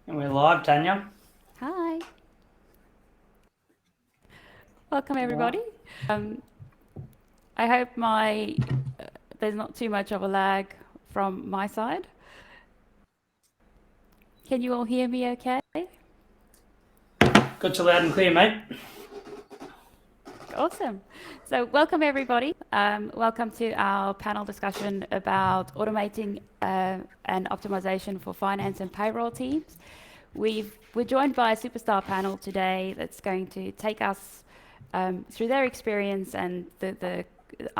And we're live, Tanya. Hi. Welcome, everybody. I hope there's not too much of a lag from my side. Can you all hear me okay? Got you loud and clear, mate. Awesome. So welcome, everybody. Welcome to our panel discussion about automating and optimization for finance and payroll teams. We're joined by a superstar panel today that's going to take us through their experience and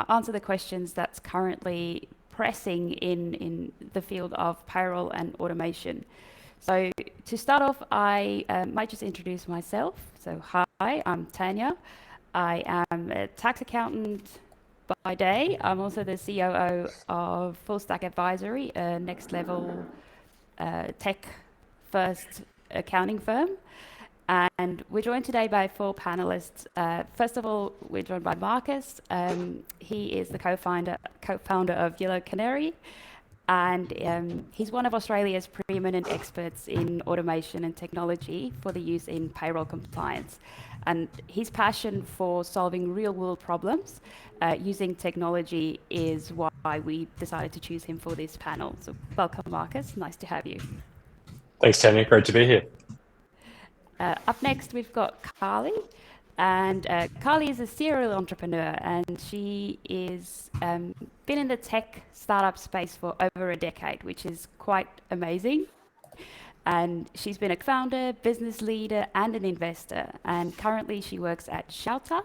answer the questions that's currently pressing in the field of payroll and automation. So to start off, I might just introduce myself. So hi, I'm Tanya. I am a tax accountant by day. I'm also the COO of Fullstack Advisory, a next level tech first accounting firm. And we're joined today by 4 panelists. First of all, we're joined by Marcus. He is the co-founder of Yellow Canary, and he's one of Australia's preeminent experts in automation and technology for the use in payroll compliance. And his passion for solving real-world problems using technology is why we decided to choose him for this panel. So welcome, Marcus. Nice to have you. Thanks, Tanya. Great to be here. Up next, we've got Carly. And Carly is a serial entrepreneur, and she is been in the tech startup space for over a decade, which is quite amazing. And she's been a founder, business leader, and an investor. And currently, she works at Shouta,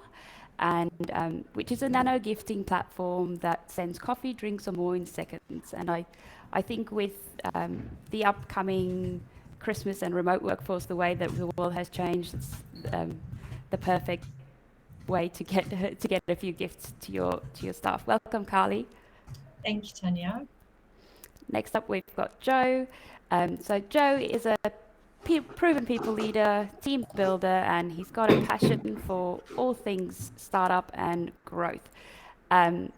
and which is a nano gifting platform that sends coffee, drinks, or more in seconds. And I think with the upcoming Christmas and remote workforce, the way that the world has changed, it's the perfect way to get a few gifts to your staff. Welcome, Carly. Thank you, Tanya. Next up, we've got Joe. So Joe is a proven people leader, team builder, and he's got a passion for all things startup and growth.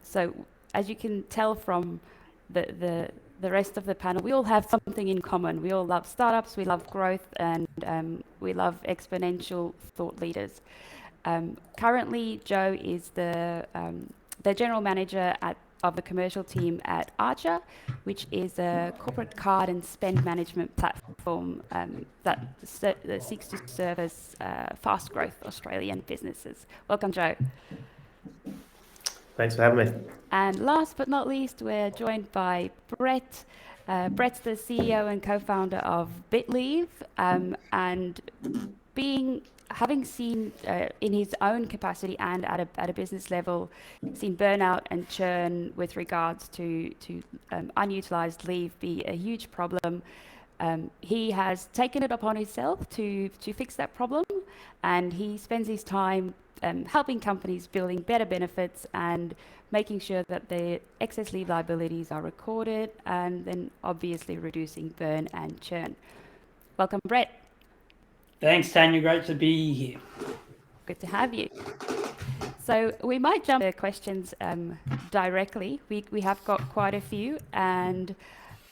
So as you can tell from the rest of the panel, we all have something in common. We all love startups, we love growth, and we love exponential thought leaders. Currently, Joe is the general manager of the commercial team at Archa, which is a corporate card and spend management platform that seeks to service fast growth Australian businesses. Welcome, Joe. Thanks for having me. And last but not least, we're joined by Brett. Brett's the CEO and co-founder of BitLeave, and having seen in his own capacity and at a business level, seen burnout and churn with regards to unutilized leave be a huge problem. He has taken it upon himself to fix that problem, and he spends his time helping companies building better benefits and making sure that the excess leave liabilities are recorded, and then obviously reducing burn and churn. Welcome, Brett. Thanks, Tanya. Great to be here. Good to have you. So we might jump to questions directly. We have got quite a few, and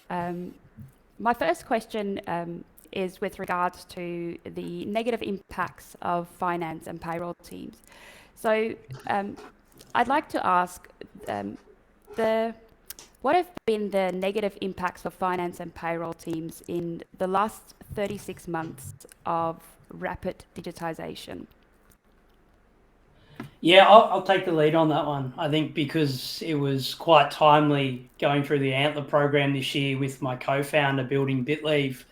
my first question is with regards to the negative impacts of finance and payroll teams. So I'd like to ask, what have been the negative impacts for finance and payroll teams in the last 36 months of rapid digitisation? Yeah, I'll take the lead on that one. I think because it was quite timely going through the Antler program this year with my co-founder building BitLeave.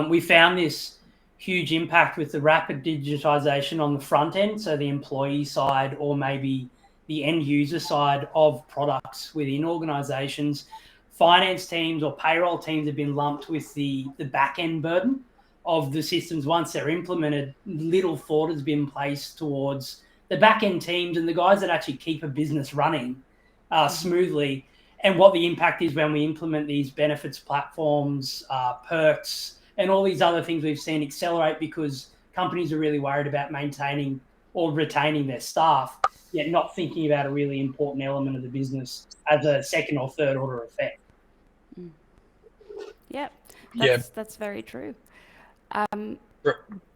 We found this huge impact with the rapid digitisation on the front end, so the employee side or maybe the end user side of products within organisations. Finance teams or payroll teams have been lumped with the back end burden of the systems once they're implemented. Little thought has been placed towards the back end teams and the guys that actually keep a business running smoothly, and what the impact is when we implement these benefits platforms, perks, and all these other things we've seen accelerate because companies are really worried about maintaining or retaining their staff, yet not thinking about a really important element of the business as a second or third order effect. Yeah, that's very true.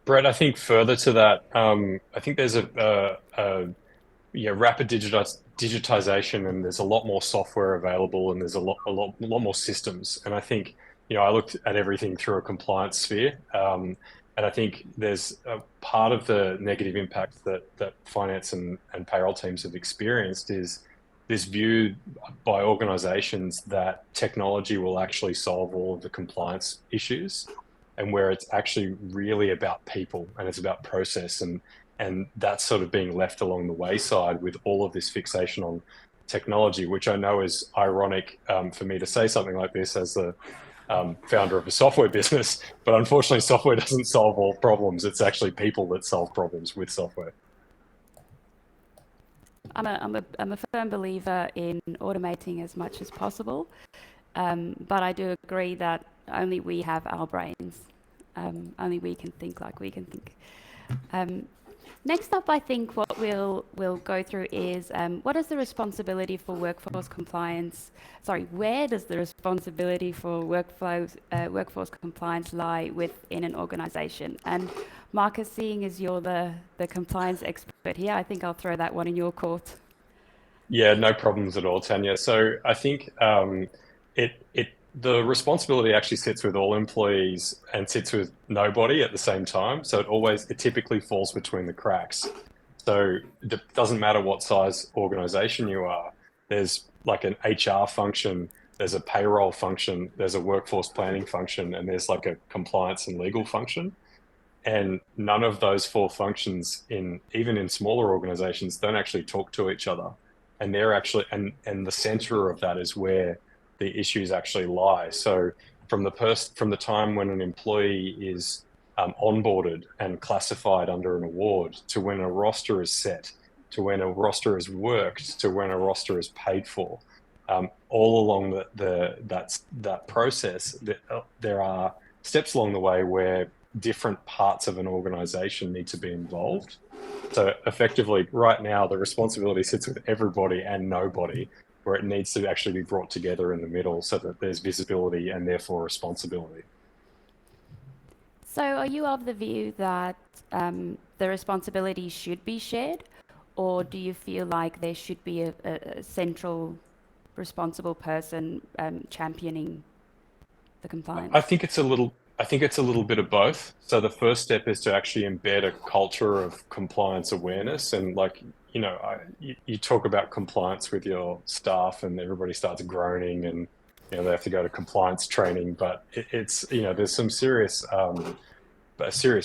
Brett, I think further to that, I think there's a rapid digitization, and there's a lot more software available, and there's a lot more systems. And I think, I looked at everything through a compliance sphere, and I think there's a part of the negative impact that finance and payroll teams have experienced is this view by organizations that technology will actually solve all of the compliance issues, and where it's actually really about people and it's about process, and that's sort of being left along the wayside with all of this fixation on technology, which I know is ironic for me to say something like this as the founder of a software business, but unfortunately software doesn't solve all problems. It's actually people that solve problems with software. I'm a firm believer in automating as much as possible, but I do agree that only we have our brains. Only we can think like we can think. Next up, I think what we'll go through is what is the responsibility for workforce compliance? Sorry, where does the responsibility for workforce compliance lie within an organisation? And Marcus, seeing as you're the compliance expert here, I think I'll throw that one in your court. Yeah, no problems at all, Tanya. So I think the responsibility actually sits with all employees and sits with nobody at the same time. So it typically falls between the cracks. So it doesn't matter what size organization you are. There's like an HR function, there's a payroll function, there's a workforce planning function, and there's like a compliance and legal function. And none of those four functions, even in smaller organizations, don't actually talk to each other. And they're actually, and the center of that is where the issues actually lie. So from the time when an employee is onboarded and classified under an award, to when a roster is set, to when a roster is worked, to when a roster is paid for, all along that process, there are steps along the way where different parts of an organization need to be involved. So effectively, right now, the responsibility sits with everybody and nobody, where it needs to actually be brought together in the middle so that there's visibility and therefore responsibility. So are you of the view that the responsibility should be shared, or do you feel like there should be a central responsible person championing the compliance? I think it's a little bit of both. So the first step is to actually embed a culture of compliance awareness, and you talk about compliance with your staff, and everybody starts groaning, and they have to go to compliance training. But it's there's some serious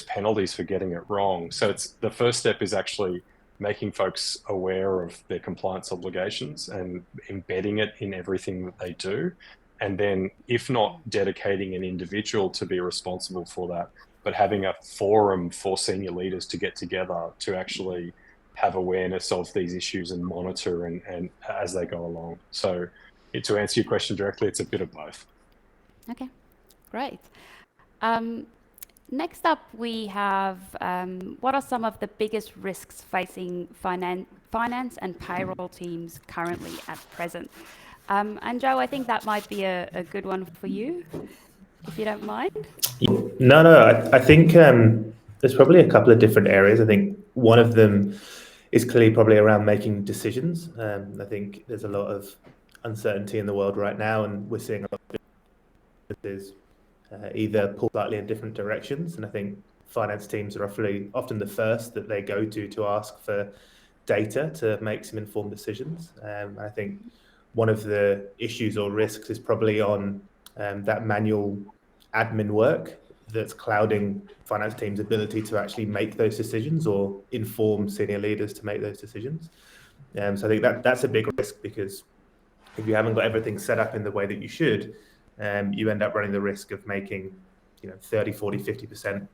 penalties for getting it wrong. So the first step is actually making folks aware of their compliance obligations and embedding it in everything that they do. And then, if not dedicating an individual to be responsible for that, but having a forum for senior leaders to get together to actually have awareness of these issues and monitor and as they go along. So to answer your question directly, it's a bit of both. Okay, great. Next up, we have what are some of the biggest risks facing finance and payroll teams currently at present? And Joe, I think that might be a good one for you, if you don't mind. No, I think there's probably a couple of different areas. I think one of them is clearly probably around making decisions. I think there's a lot of uncertainty in the world right now, and we're seeing a lot of businesses either pull slightly in different directions. And I think finance teams are often the first that they go to ask for data to make some informed decisions. I think one of the issues or risks is probably on that manual admin work that's clouding finance teams' ability to actually make those decisions or inform senior leaders to make those decisions. So I think that's a big risk, because if you haven't got everything set up in the way that you should, you end up running the risk of making 30, 40, 50%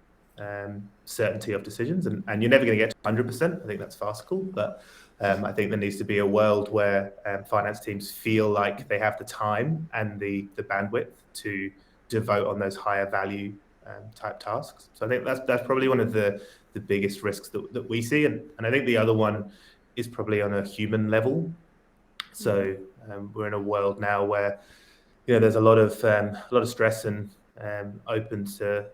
certainty of decisions, and you're never going to get to 100%. I think that's farcical, but I think there needs to be a world where finance teams feel like they have the time and the bandwidth to devote on those higher value type tasks. So I think that's probably one of the biggest risks that we see, and I think the other one is probably on a human level. So we're in a world now where there's a lot of stress and open to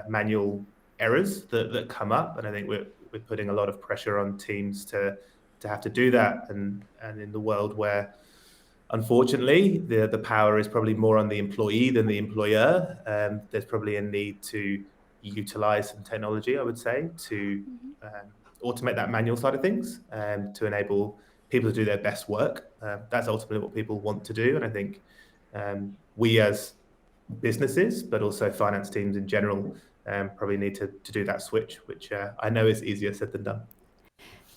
manual errors that come up, and I think we're putting a lot of pressure on teams to have to do that. And in the world where, unfortunately, the power is probably more on the employee than the employer, there's probably a need to utilize some technology, I would say, to automate that manual side of things, to enable people to do their best work. That's ultimately what people want to do, and I think we as businesses, but also finance teams in general, probably need to do that switch, which I know is easier said than done.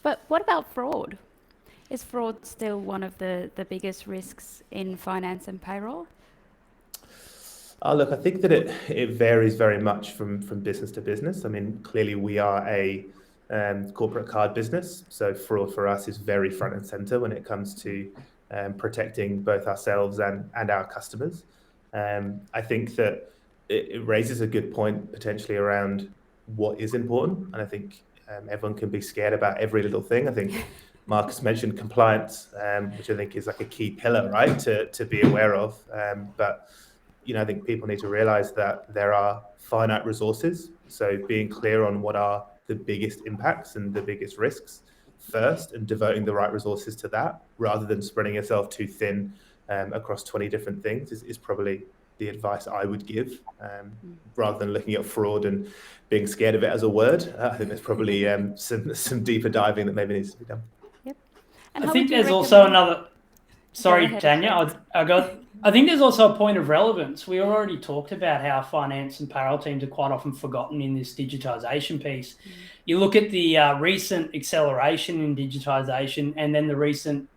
But what about fraud? Is fraud still one of the biggest risks in finance and payroll? Look, I think that it varies very much from business to business. I mean, clearly we are a corporate card business, so fraud for us is very front and center when it comes to protecting both ourselves and our customers. I think that it raises a good point potentially around what is important, and I think everyone can be scared about every little thing. I think Marcus mentioned compliance, which I think is like a key pillar, right, to be aware of. But I think people need to realize that there are finite resources. So being clear on what are the biggest impacts and the biggest risks first, and devoting the right resources to that, rather than spreading yourself too thin across 20 different things, is probably the advice I would give, rather than looking at fraud and being scared of it as a word. I think there's probably some deeper diving that maybe needs to be done. Yep. And I think there's also another. Sorry, ahead, Tanya. I think there's also a point of relevance. We already talked about how finance and payroll teams are quite often forgotten in this digitisation piece. You look at the recent acceleration in digitisation, and then the recent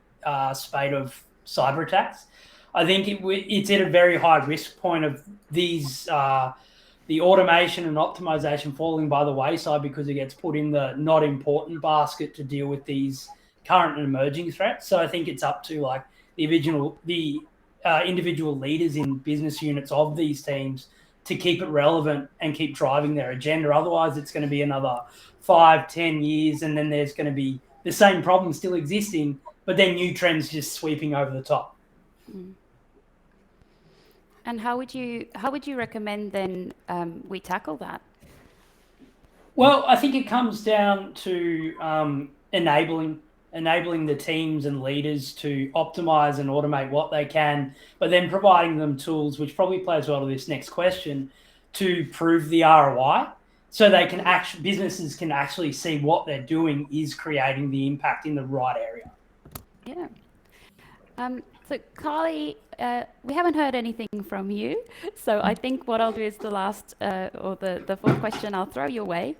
spate of cyber attacks. I think it's at a very high risk point of these the automation and optimisation falling by the wayside because it gets put in the not important basket to deal with these current and emerging threats. So I think it's up to like the individual leaders in business units of these teams to keep it relevant and keep driving their agenda. Otherwise, it's going to be another 5-10 years, and then there's going to be the same problem still existing, but then new trends just sweeping over the top. And how would you recommend then we tackle that? Well, I think it comes down to enabling the teams and leaders to optimize and automate what they can, but then providing them tools, which probably plays well to this next question, to prove the ROI, so they can businesses can actually see what they're doing is creating the impact in the right area. Yeah. So Carly, we haven't heard anything from you, so I think what I'll do is the last or the fourth question I'll throw your way.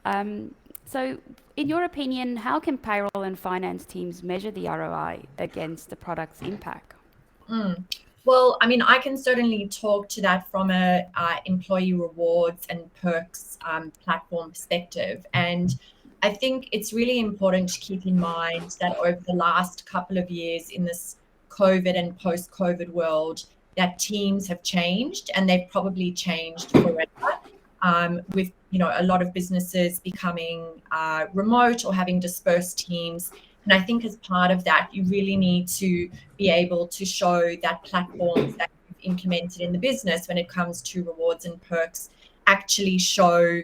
So in your opinion, how can payroll and finance teams measure the ROI against the product's impact? Well, I mean, I can certainly talk to that from a employee rewards and perks platform perspective. And I think it's really important to keep in mind that over the last couple of years in this COVID and post-COVID world, that teams have changed, and they've probably changed forever, with a lot of businesses becoming remote or having dispersed teams. And I think as part of that, you really need to be able to show that platforms that you've implemented in the business when it comes to rewards and perks actually show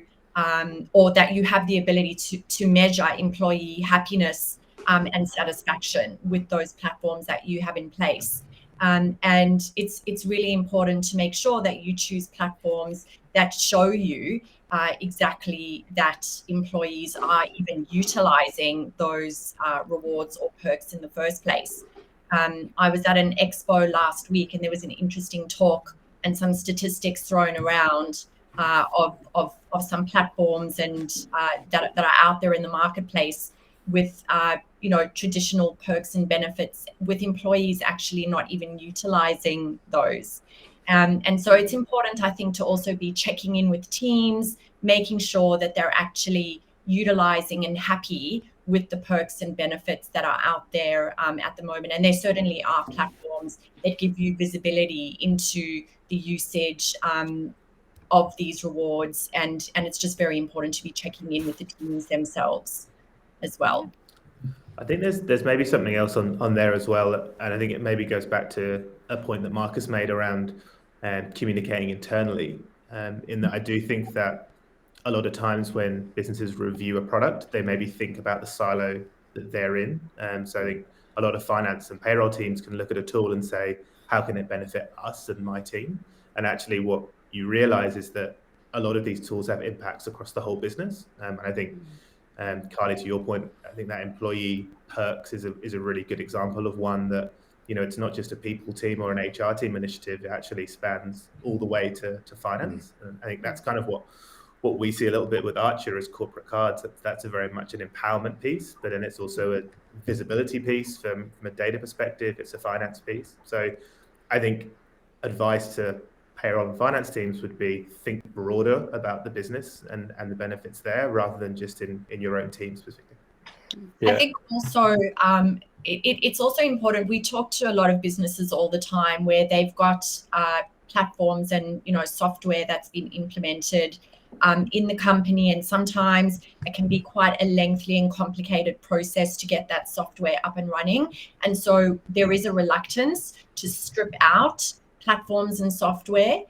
or that you have the ability to measure employee happiness and satisfaction with those platforms that you have in place. And it's really important to make sure that you choose platforms that show you exactly that employees are even utilizing those rewards or perks in the first place. I was at an expo last week, and there was an interesting talk and some statistics thrown around of some platforms and that are out there in the marketplace with traditional perks and benefits, with employees actually not even utilizing those. And so it's important, I think, to also be checking in with teams, making sure that they're actually utilizing and happy with the perks and benefits that are out there at the moment. And there certainly are platforms that give you visibility into the usage of these rewards. And it's just very important to be checking in with the teams themselves as well. I think there's maybe something else on there as well, and I think it maybe goes back to a point that Marcus made around communicating internally. in that I do think that a lot of times when businesses review a product, they maybe think about the silo that they're in. So I think a lot of finance and payroll teams can look at a tool and say, how can it benefit us and my team? And actually what you realize is that a lot of these tools have impacts across the whole business. And I think, Carly, to your point, I think that employee perks is a really good example of one that, it's not just a people team or an HR team initiative. It actually spans all the way to finance. And I think that's kind of what we see a little bit with Archa as corporate cards. That's a very much an empowerment piece, but then it's also a visibility piece from a data perspective. It's a finance piece. So I think advice to payroll and finance teams would be think broader about the business and the benefits there rather than just in your own team specifically. Yeah. I think also it's also important. We talk to a lot of businesses all the time where they've got platforms and software that's been implemented in the company, and sometimes it can be quite a lengthy and complicated process to get that software up and running. And so there is a reluctance to strip out platforms and software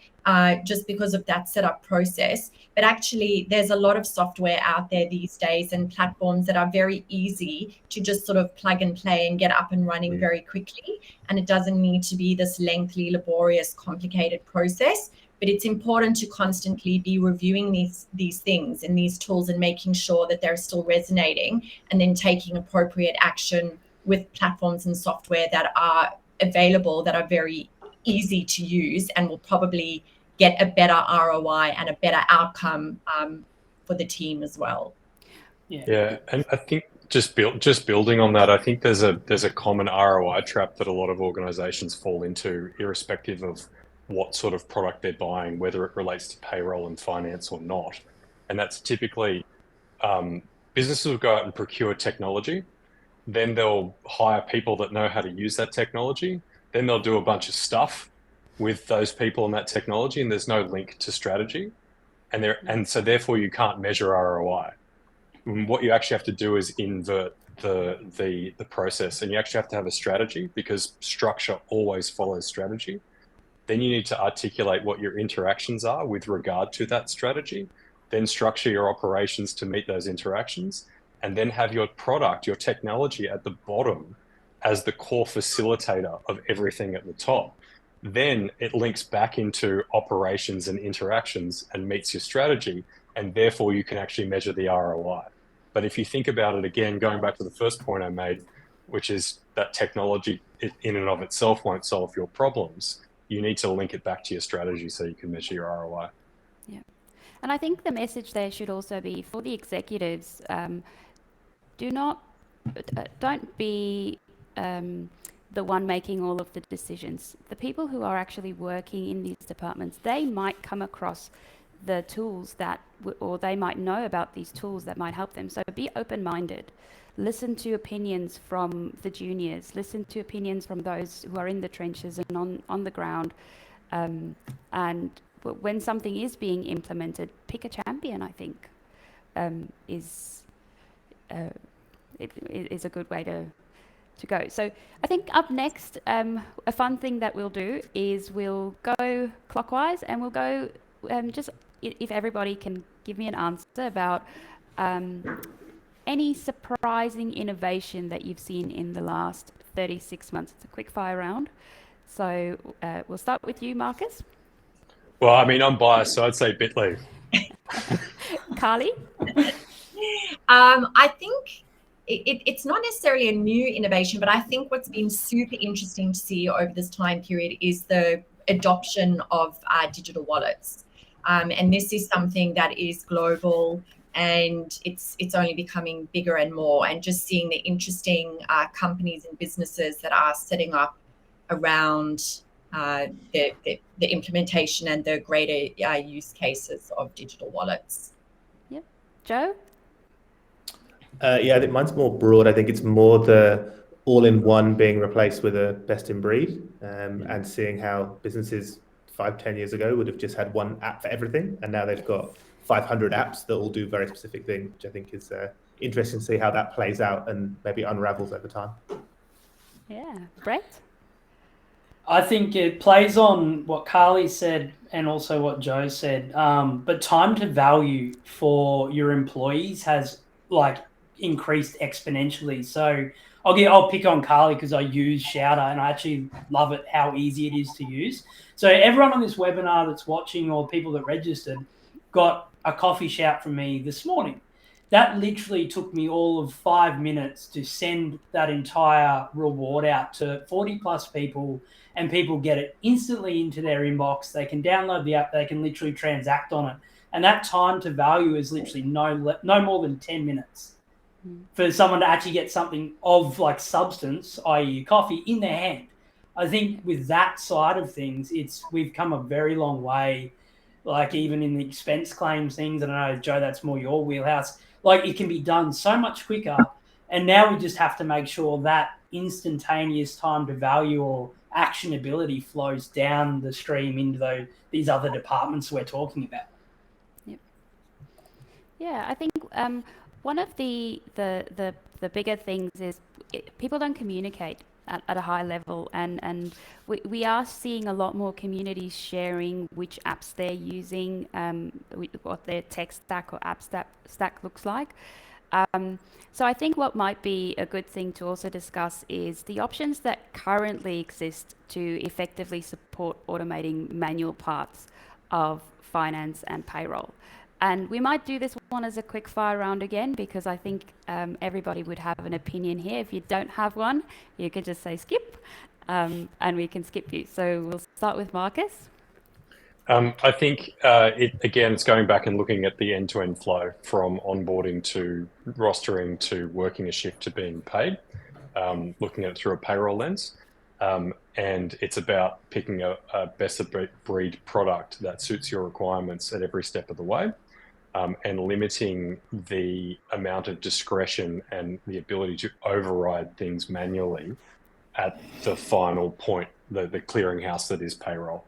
just because of that setup process. But actually, there's a lot of software out there these days and platforms that are very easy to just sort of plug and play and get up and running very quickly. And it doesn't need to be this lengthy, laborious, complicated process. But it's important to constantly be reviewing these things and these tools and making sure that they're still resonating, and then taking appropriate action with platforms and software that are available, that are very easy to use and will probably get a better ROI and a better outcome for the team as well. Yeah, and I think just building on that, I think there's a common ROI trap that a lot of organizations fall into, irrespective of what sort of product they're buying, whether it relates to payroll and finance or not. And that's typically businesses will go out and procure technology, then they'll hire people that know how to use that technology, then they'll do a bunch of stuff with those people and that technology, and there's no link to strategy. And so therefore you can't measure ROI. What you actually have to do is invert the process, and you actually have to have a strategy, because structure always follows strategy. Then you need to articulate what your interactions are with regard to that strategy, then structure your operations to meet those interactions, and then have your product, your technology at the bottom as the core facilitator of everything at the top. Then it links back into operations and interactions and meets your strategy, and therefore you can actually measure the ROI. But if you think about it again, going back to the first point I made, which is that technology in and of itself won't solve your problems, you need to link it back to your strategy so you can measure your ROI. Yeah. And I think the message there should also be for the executives, don't be the one making all of the decisions. The people who are actually working in these departments, they might come across the tools or they might know about these tools that might help them. So be open-minded. Listen to opinions from the juniors. Listen to opinions from those who are in the trenches and on the ground. And when something is being implemented, pick a champion, I think, is a good way to go. So I think up next, a fun thing that we'll do is we'll go clockwise, and we'll go just if everybody can give me an answer about any surprising innovation that you've seen in the last 36 months. It's a quick fire round. So we'll start with you, Marcus. Well, I mean, I'm biased, so I'd say BitLeave. Carly? I think it's not necessarily a new innovation, but I think what's been super interesting to see over this time period is the adoption of digital wallets. And this is something that is global, and it's only becoming bigger and more, and just seeing the interesting companies and businesses that are setting up around the implementation and the greater use cases of digital wallets. Yep. Joe? Yeah, I think mine's more broad. I think it's more the all-in-one being replaced with a best-in-breed, and seeing how businesses 5-10 years ago would have just had one app for everything, and now they've got 500 apps that all do very specific things, which I think is interesting to see how that plays out and maybe unravels over time. Yeah. Brett? I think it plays on what Carly said and also what Joe said. But time to value for your employees has like increased exponentially. So I'll pick on Carly because I use Shouta and I actually love it how easy it is to use. So everyone on this webinar that's watching or people that registered got a coffee shout from me this morning. That literally took me all of 5 minutes to send that entire reward out to 40 plus people, and people get it instantly into their inbox. They can download the app, they can literally transact on it. And that time to value is literally no more than 10 minutes for someone to actually get something of like substance, i.e. coffee, in their hand. I think with that side of things, we've come a very long way. Like even in the expense claims things, I don't know, Joe, that's more your wheelhouse. Like it can be done so much quicker. And now we just have to make sure that instantaneous time to value or actionability flows down the stream into these other departments we're talking about. Yep. Yeah, I think one of the bigger things is people don't communicate at a high level, and we are seeing a lot more communities sharing which apps they're using, what their tech stack or app stack looks like. So I think what might be a good thing to also discuss is the options that currently exist to effectively support automating manual parts of finance and payroll. And we might do this one as a quick fire round again, because I think everybody would have an opinion here. If you don't have one, you can just say skip, and we can skip you. So we'll start with Marcus. I think it's going back and looking at the end-to-end flow from onboarding to rostering to working a shift to being paid, looking at it through a payroll lens. And it's about picking a best of breed product that suits your requirements at every step of the way, and limiting the amount of discretion and the ability to override things manually at the final point, the clearinghouse that is payroll.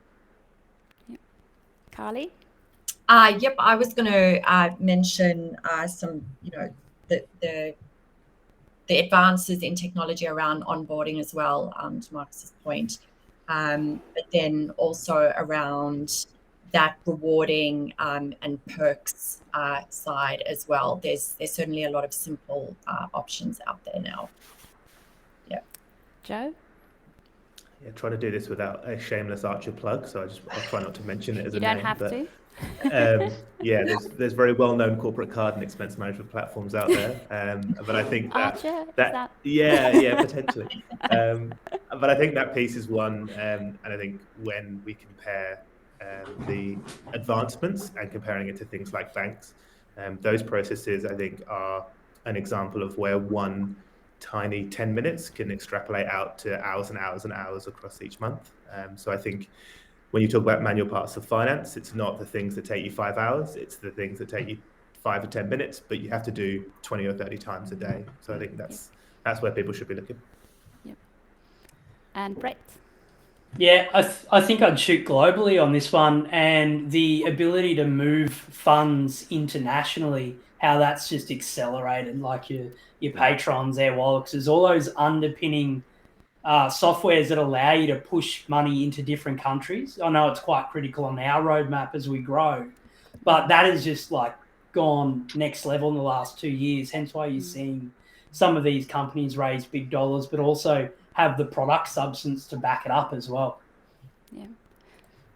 Carly? Yep, I was going to mention some, the advances in technology around onboarding as well, to Marcus's point, but then also around that rewarding and perks side as well. There's certainly a lot of simple options out there now. Yeah. Joe? Yeah, try to do this without a shameless Archa plug, so I'll try not to mention it as a name. You don't have to. Yeah, there's very well-known corporate card and expense management platforms out there, but I think that yeah, potentially. But I think that piece is one, and I think when we compare the advancements and comparing it to things like banks, those processes I think are an example of where one tiny 10 minutes can extrapolate out to hours and hours and hours across each month. So I think when you talk about manual parts of finance, it's not the things that take you 5 hours, it's the things that take you 5 or 10 minutes, but you have to do 20 or 30 times a day. So I think that's where people should be looking. Yep. And Brett? Yeah, I think I'd shoot globally on this one, and the ability to move funds internationally, how that's just accelerated, like your Patrons, Air Wallets, there's all those underpinning softwares that allow you to push money into different countries. I know it's quite critical on our roadmap as we grow, but that has just like gone next level in the last 2 years. Hence why you're seeing some of these companies raise big dollars, but also have the product substance to back it up as well. Yeah.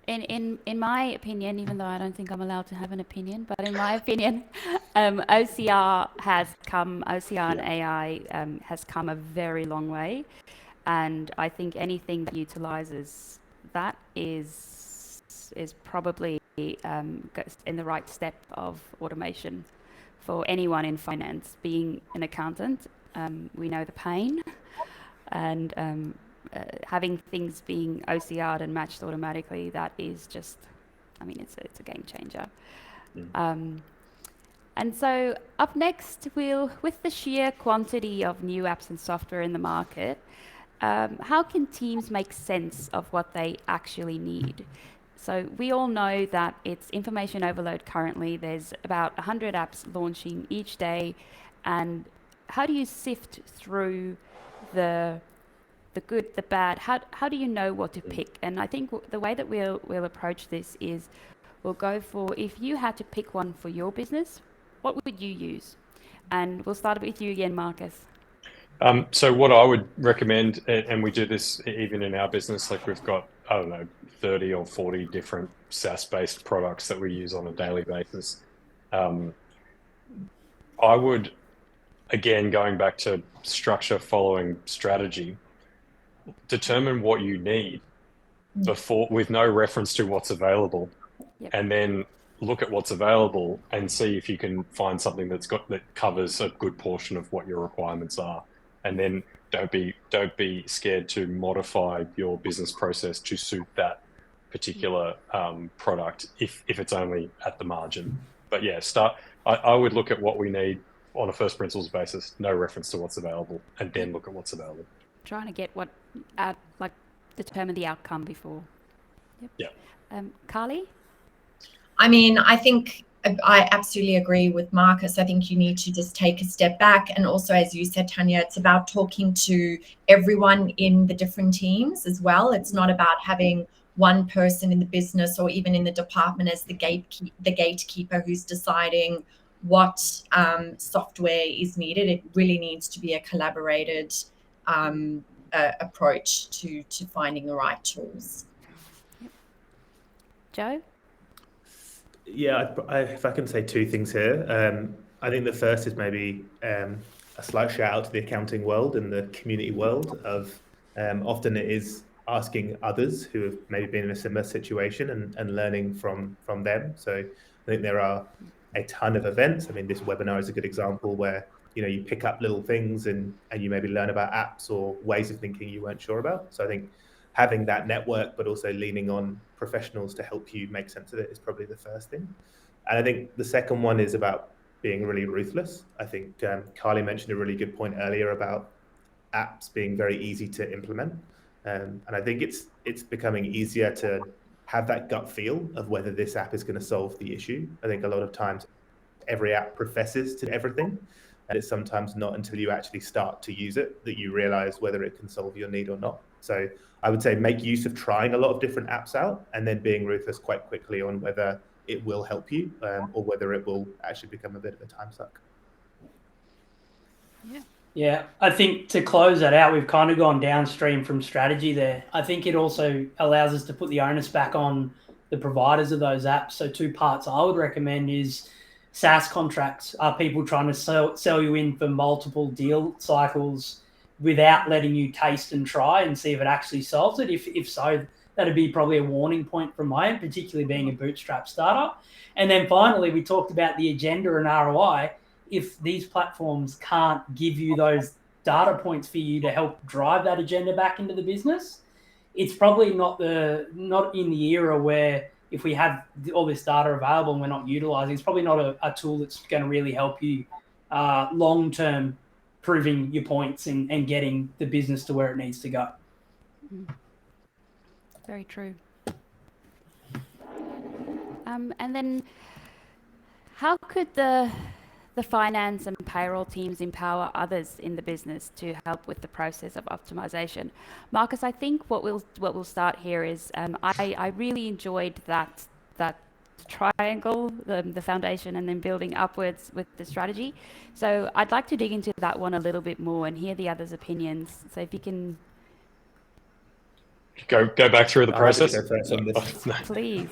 In my opinion, even though I don't think I'm allowed to have an opinion, but in my opinion, OCR and AI has come a very long way. And I think anything that utilizes that is probably in the right step of automation for anyone in finance. Being an accountant, we know the pain, and having things being OCR'd and matched automatically, that is just, it's a game changer. And so up next, with the sheer quantity of new apps and software in the market, how can teams make sense of what they actually need? So we all know that it's information overload currently. There's about 100 apps launching each day. And how do you sift through the the good, the bad. How do you know what to pick? And I think the way that we'll approach this is we'll go for, if you had to pick one for your business, what would you use? And we'll start with you again, Marcus. So what I would recommend, and we do this even in our business, like we've got, I don't know, 30 or 40 different SaaS-based products that we use on a daily basis. I would, again, going back to structure following strategy, determine what you need before, with no reference to what's available, and then look at what's available and see if you can find something that covers a good portion of what your requirements are. And then don't be scared to modify your business process to suit that particular product if it's only at the margin. But yeah, I would look at what we need on a first principles basis, no reference to what's available, and then look at what's available. Trying to get determine the outcome before. Yeah. Carly? I mean, I think I absolutely agree with Marcus. I think you need to just take a step back. And also, as you said, Tanya, it's about talking to everyone in the different teams as well. It's not about having one person in the business or even in the department as the gatekeeper who's deciding what software is needed. It really needs to be a collaborated approach to finding the right tools. Joe? Yeah, if I can say two things here. I think the first is maybe a slight shout out to the accounting world and the community world of often it is asking others who have maybe been in a similar situation and learning from them. So I think there are a ton of events. I mean, this webinar is a good example where you pick up little things and you maybe learn about apps or ways of thinking you weren't sure about. So I think having that network, but also leaning on professionals to help you make sense of it is probably the first thing. And I think the second one is about being really ruthless. I think Carly mentioned a really good point earlier about apps being very easy to implement. And I think it's becoming easier to have that gut feel of whether this app is going to solve the issue. I think a lot of times every app professes to everything, and it's sometimes not until you actually start to use it that you realize whether it can solve your need or not. So I would say make use of trying a lot of different apps out and then being ruthless quite quickly on whether it will help you or whether it will actually become a bit of a time suck. Yeah, I think to close that out, we've kind of gone downstream from strategy there. I think it also allows us to put the onus back on the providers of those apps. So two parts I would recommend is SaaS contracts. Are people trying to sell you in for multiple deal cycles without letting you taste and try and see if it actually solves it? If so, that'd be probably a warning point from my end, particularly being a bootstrap startup. And then finally, we talked about the agenda and ROI. If these platforms can't give you those data points for you to help drive that agenda back into the business, it's probably not in the era where if we have all this data available and we're not utilizing, it's probably not a tool that's going to really help you long-term proving your points and getting the business to where it needs to go. Very true. And then how could the finance and payroll teams empower others in the business to help with the process of optimization? Marcus, I think what we'll start here is I really enjoyed that triangle, the foundation, and then building upwards with the strategy. So I'd like to dig into that one a little bit more and hear the others' opinions. So if you can go back through the process. Please.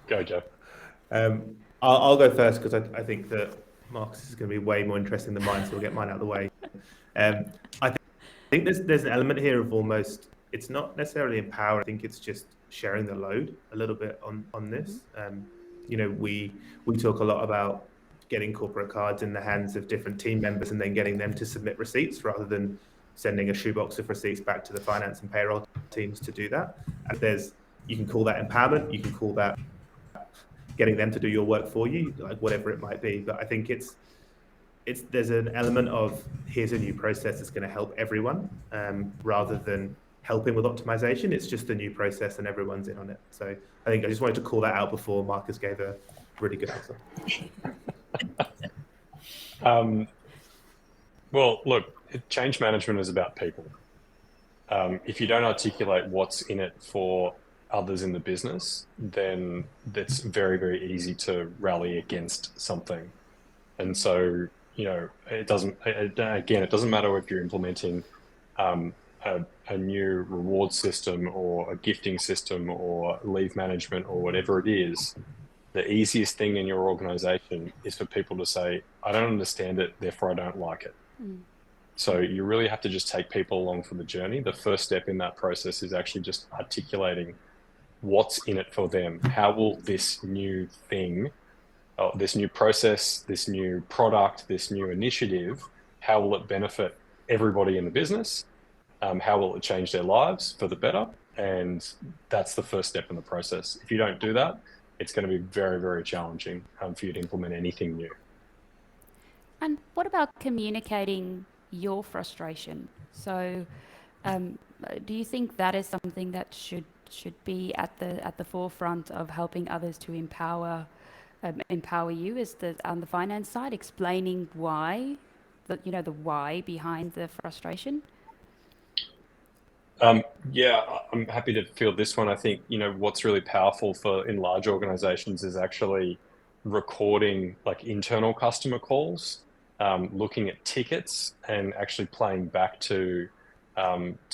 Go, Joe. I'll go first because I think that Marcus is going to be way more interesting than mine, so we'll get mine out of the way. I think there's an element here of almost, it's not necessarily empowering. I think it's just sharing the load a little bit on this. We talk a lot about getting corporate cards in the hands of different team members and then getting them to submit receipts rather than sending a shoebox of receipts back to the finance and payroll teams to do that. And you can call that empowerment, you can call that getting them to do your work for you, like whatever it might be. But I think there's an element of here's a new process that's going to help everyone rather than helping with optimization. It's just a new process and everyone's in on it. So I think I just wanted to call that out before Marcus gave a really good answer. Well, look, change management is about people. if you don't articulate what's in it for others in the business, then it's very, very easy to rally against something. And so, it doesn't matter if you're implementing a new reward system or a gifting system or leave management or whatever it is. The easiest thing in your organization is for people to say, I don't understand it, therefore I don't like it. So you really have to just take people along for the journey. The first step in that process is actually just articulating what's in it for them. How will this new thing, this new process, this new product, this new initiative, how will it benefit everybody in the business? How will it change their lives for the better? And that's the first step in the process. If you don't do that, it's going to be very, very challenging for you to implement anything new. And what about communicating your frustration? So do you think that is something that should be at the forefront of helping others to empower you on the finance side, explaining why, the why behind the frustration? Yeah, I'm happy to field this one. I think, what's really powerful in large organizations is actually recording like internal customer calls, looking at tickets and actually playing back to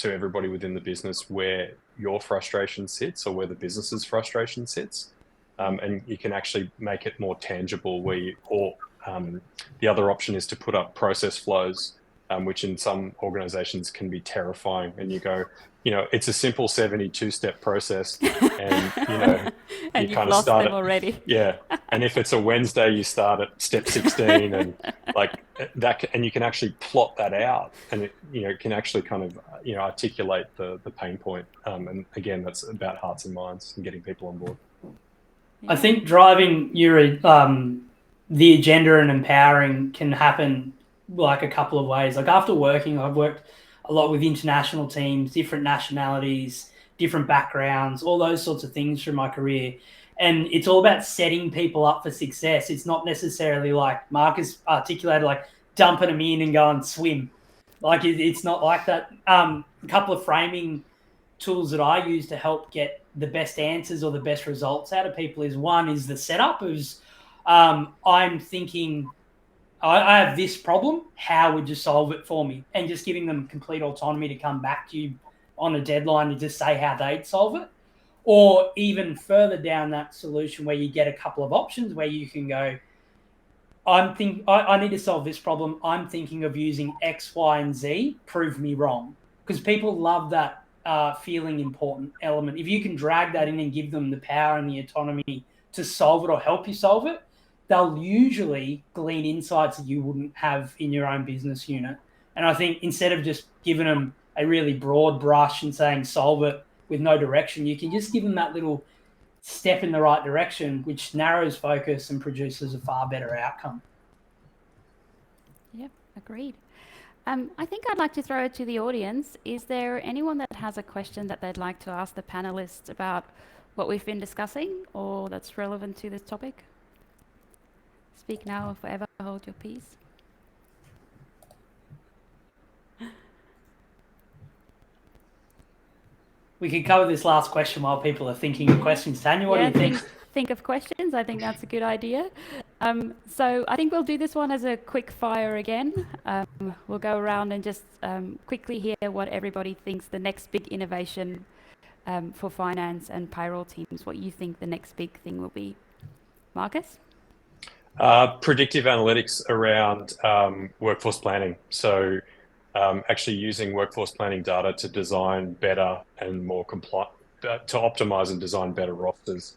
everybody within the business where your frustration sits or where the business's frustration sits. And you can actually make it more tangible the other option is to put up process flows, which in some organizations can be terrifying. And you go, it's a simple 72-step process, and and you kind of start them already. Yeah, and if it's a Wednesday, you start at step 16, and like that, and you can actually plot that out, and it can actually kind of articulate the pain point. And again, that's about hearts and minds and getting people on board. I think driving the agenda and empowering can happen like a couple of ways. Like after I've worked a lot with international teams, different nationalities, different backgrounds, all those sorts of things through my career. And it's all about setting people up for success. It's not necessarily like Marcus articulated, like dumping them in and go and swim. Like it's not like that. A couple of framing tools that I use to help get the best answers or the best results out of people is one is the setup. I'm thinking, I have this problem. How would you solve it for me? And just giving them complete autonomy to come back to you on a deadline to just say how they'd solve it. Or even further down that solution where you get a couple of options where you can go, I need to solve this problem. I'm thinking of using X, Y, and Z. Prove me wrong. Because people love that feeling important element. If you can drag that in and give them the power and the autonomy to solve it or help you solve it, they'll usually glean insights that you wouldn't have in your own business unit. And I think instead of just giving them a really broad brush and saying solve it with no direction, you can just give them that little step in the right direction, which narrows focus and produces a far better outcome. Yep, agreed. I think I'd like to throw it to the audience. Is there anyone that has a question that they'd like to ask the panelists about what we've been discussing or that's relevant to this topic? Speak now or forever hold your peace. We could cover this last question while people are thinking of questions. Tanya, what do you think? Think of questions. I think that's a good idea. So I think we'll do this one as a quick fire again. We'll go around and just quickly hear what everybody thinks the next big innovation for finance and payroll teams, what you think the next big thing will be. Marcus? Predictive analytics around workforce planning. So actually using workforce planning data to design better and more compliant, to optimize and design better rosters,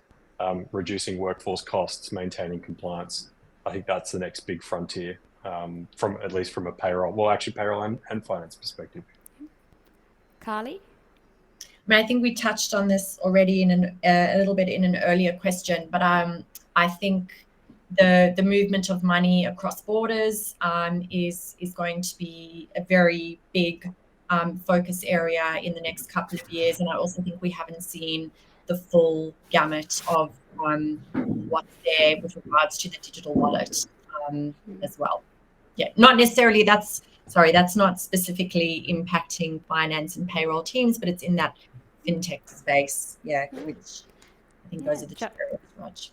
reducing workforce costs, maintaining compliance. I think that's the next big frontier, at least from a payroll and finance perspective. Carly? I think we touched on this already in a little bit in an earlier question, but I think the movement of money across borders is going to be a very big focus area in the next couple of years. And I also think we haven't seen the full gamut of what's there with regards to the digital wallet as well. Yeah, not necessarily that's sorry, that's not specifically impacting finance and payroll teams, but it's in that fintech space, which I think those are the two areas, Raj.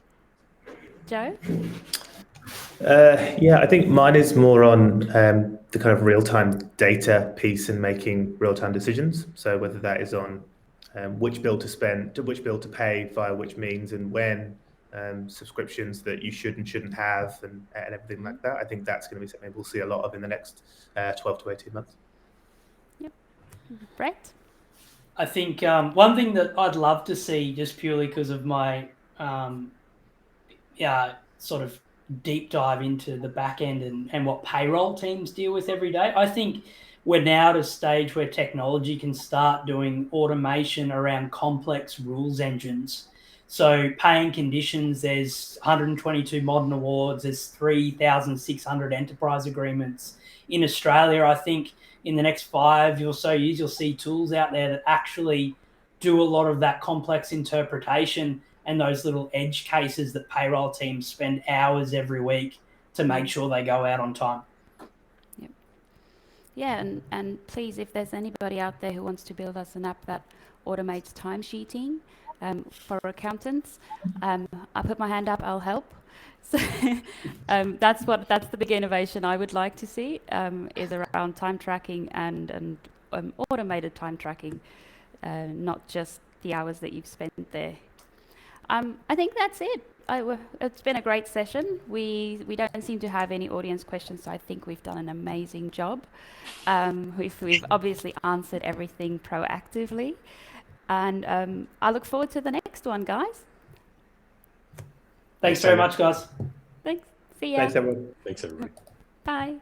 Joe? I think mine is more on the kind of real-time data piece and making real-time decisions. So whether that is on which bill to spend, which bill to pay via which means and when, subscriptions that you should and shouldn't have, and everything like that. I think that's going to be something we'll see a lot of in the next 12 to 18 months. Yep. Brett? I think one thing that I'd love to see, just purely because of my sort of deep dive into the back end and what payroll teams deal with every day. I think we're now at a stage where technology can start doing automation around complex rules engines. So paying conditions, there's 122 modern awards, there's 3,600 enterprise agreements. In Australia, I think in the next 5 or so years, you'll see tools out there that actually do a lot of that complex interpretation and those little edge cases that payroll teams spend hours every week to make sure they go out on time. Yep. Yeah, and please, if there's anybody out there who wants to build us an app that automates timesheeting for accountants, I put my hand up, I'll help. So that's the big innovation I would like to see, is around time tracking and automated time tracking, not just the hours that you've spent there. I think that's it. It's been a great session. We don't seem to have any audience questions, so I think we've done an amazing job. We've obviously answered everything proactively, and I look forward to the next one, guys. Thanks very much, guys. Thanks. See ya. Thanks, everyone. Thanks, everybody. Bye.